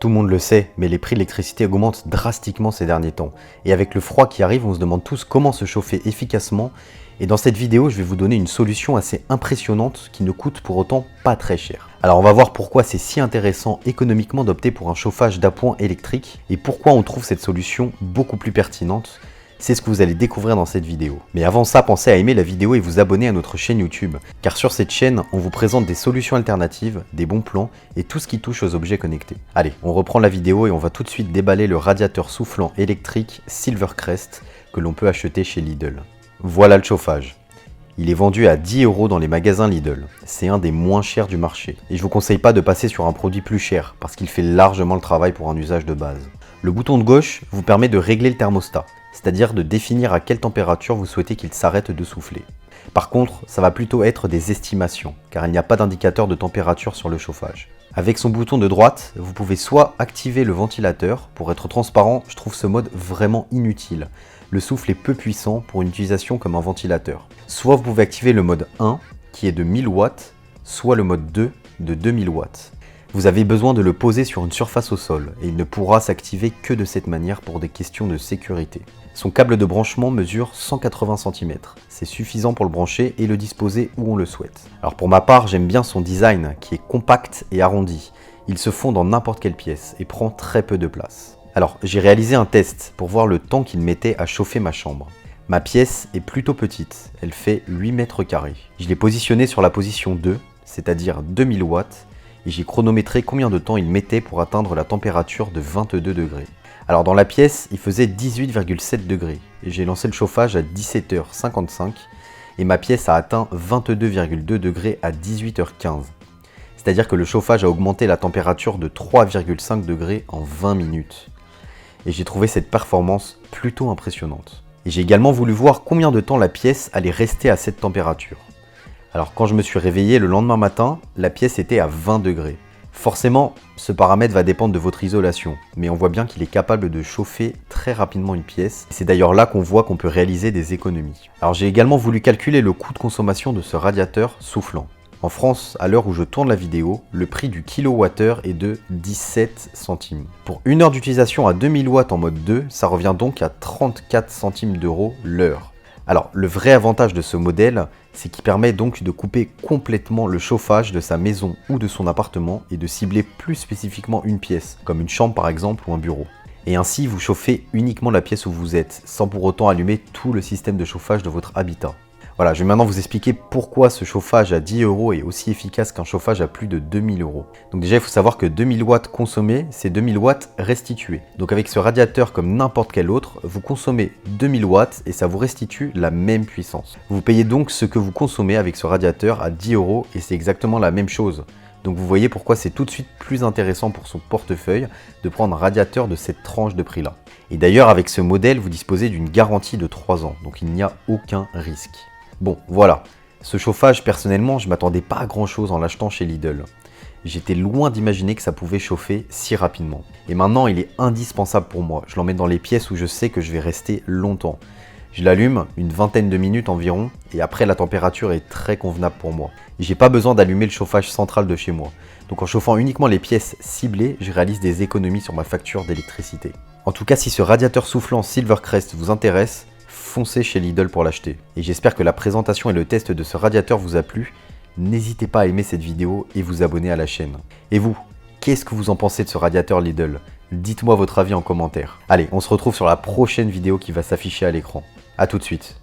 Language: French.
Tout le monde le sait, mais les prix de l'électricité augmentent drastiquement ces derniers temps. Et avec le froid qui arrive, on se demande tous comment se chauffer efficacement. Et dans cette vidéo, je vais vous donner une solution assez impressionnante qui ne coûte pour autant pas très cher. Alors on va voir pourquoi c'est si intéressant économiquement d'opter pour un chauffage d'appoint électrique et pourquoi on trouve cette solution beaucoup plus pertinente. C'est ce que vous allez découvrir dans cette vidéo. Mais avant ça, pensez à aimer la vidéo et vous abonner à notre chaîne YouTube. Car sur cette chaîne, on vous présente des solutions alternatives, des bons plans et tout ce qui touche aux objets connectés. Allez, on reprend la vidéo et on va tout de suite déballer le radiateur soufflant électrique Silvercrest que l'on peut acheter chez Lidl. Voilà le chauffage. Il est vendu à 10 € dans les magasins Lidl. C'est un des moins chers du marché. Et je vous conseille pas de passer sur un produit plus cher parce qu'il fait largement le travail pour un usage de base. Le bouton de gauche vous permet de régler le thermostat, c'est-à-dire de définir à quelle température vous souhaitez qu'il s'arrête de souffler. Par contre, ça va plutôt être des estimations, car il n'y a pas d'indicateur de température sur le chauffage. Avec son bouton de droite, vous pouvez soit activer le ventilateur. Pour être transparent, je trouve ce mode vraiment inutile. Le souffle est peu puissant pour une utilisation comme un ventilateur. Soit vous pouvez activer le mode 1, qui est de 1000 watts, soit le mode 2, de 2000 watts. Vous avez besoin de le poser sur une surface au sol, et il ne pourra s'activer que de cette manière pour des questions de sécurité. Son câble de branchement mesure 180 cm. C'est suffisant pour le brancher et le disposer où on le souhaite. Alors pour ma part, j'aime bien son design, qui est compact et arrondi. Il se fond dans n'importe quelle pièce et prend très peu de place. Alors, j'ai réalisé un test pour voir le temps qu'il mettait à chauffer ma chambre. Ma pièce est plutôt petite, elle fait 8 mètres carrés. Je l'ai positionné sur la position 2, c'est-à-dire 2000 watts, et j'ai chronométré combien de temps il mettait pour atteindre la température de 22 degrés. Alors dans la pièce, il faisait 18,7 degrés, et j'ai lancé le chauffage à 17h55, et ma pièce a atteint 22,2 degrés à 18h15. C'est-à-dire que le chauffage a augmenté la température de 3,5 degrés en 20 minutes. Et j'ai trouvé cette performance plutôt impressionnante. Et j'ai également voulu voir combien de temps la pièce allait rester à cette température. Alors quand je me suis réveillé le lendemain matin, la pièce était à 20 degrés. Forcément, ce paramètre va dépendre de votre isolation, mais on voit bien qu'il est capable de chauffer très rapidement une pièce. C'est d'ailleurs là qu'on voit qu'on peut réaliser des économies. Alors j'ai également voulu calculer le coût de consommation de ce radiateur soufflant. En France, à l'heure où je tourne la vidéo, le prix du kilowattheure est de 17 centimes. Pour une heure d'utilisation à 2000 watts en mode 2, ça revient donc à 34 centimes d'euros l'heure. Alors, le vrai avantage de ce modèle, c'est qu'il permet donc de couper complètement le chauffage de sa maison ou de son appartement et de cibler plus spécifiquement une pièce, comme une chambre par exemple ou un bureau. Et ainsi, vous chauffez uniquement la pièce où vous êtes, sans pour autant allumer tout le système de chauffage de votre habitat. Voilà, je vais maintenant vous expliquer pourquoi ce chauffage à 10 € est aussi efficace qu'un chauffage à plus de 2000 €. Donc déjà, il faut savoir que 2000 watts consommés, c'est 2000 watts restitués. Donc avec ce radiateur comme n'importe quel autre, vous consommez 2000 watts et ça vous restitue la même puissance. Vous payez donc ce que vous consommez avec ce radiateur à 10 € et c'est exactement la même chose. Donc vous voyez pourquoi c'est tout de suite plus intéressant pour son portefeuille de prendre un radiateur de cette tranche de prix-là. Et d'ailleurs, avec ce modèle, vous disposez d'une garantie de 3 ans, donc il n'y a aucun risque. Bon, voilà. Ce chauffage, personnellement, je m'attendais pas à grand chose en l'achetant chez Lidl. J'étais loin d'imaginer que ça pouvait chauffer si rapidement. Et maintenant, il est indispensable pour moi. Je l'emmène dans les pièces où je sais que je vais rester longtemps. Je l'allume une vingtaine de minutes environ, et après la température est très convenable pour moi. J'ai pas besoin d'allumer le chauffage central de chez moi. Donc en chauffant uniquement les pièces ciblées, je réalise des économies sur ma facture d'électricité. En tout cas, si ce radiateur soufflant Silvercrest vous intéresse, foncez chez Lidl pour l'acheter. Et j'espère que la présentation et le test de ce radiateur vous a plu. N'hésitez pas à aimer cette vidéo et vous abonner à la chaîne. Et vous, qu'est-ce que vous en pensez de ce radiateur Lidl? Dites-moi votre avis en commentaire. Allez, on se retrouve sur la prochaine vidéo qui va s'afficher à l'écran. A tout de suite.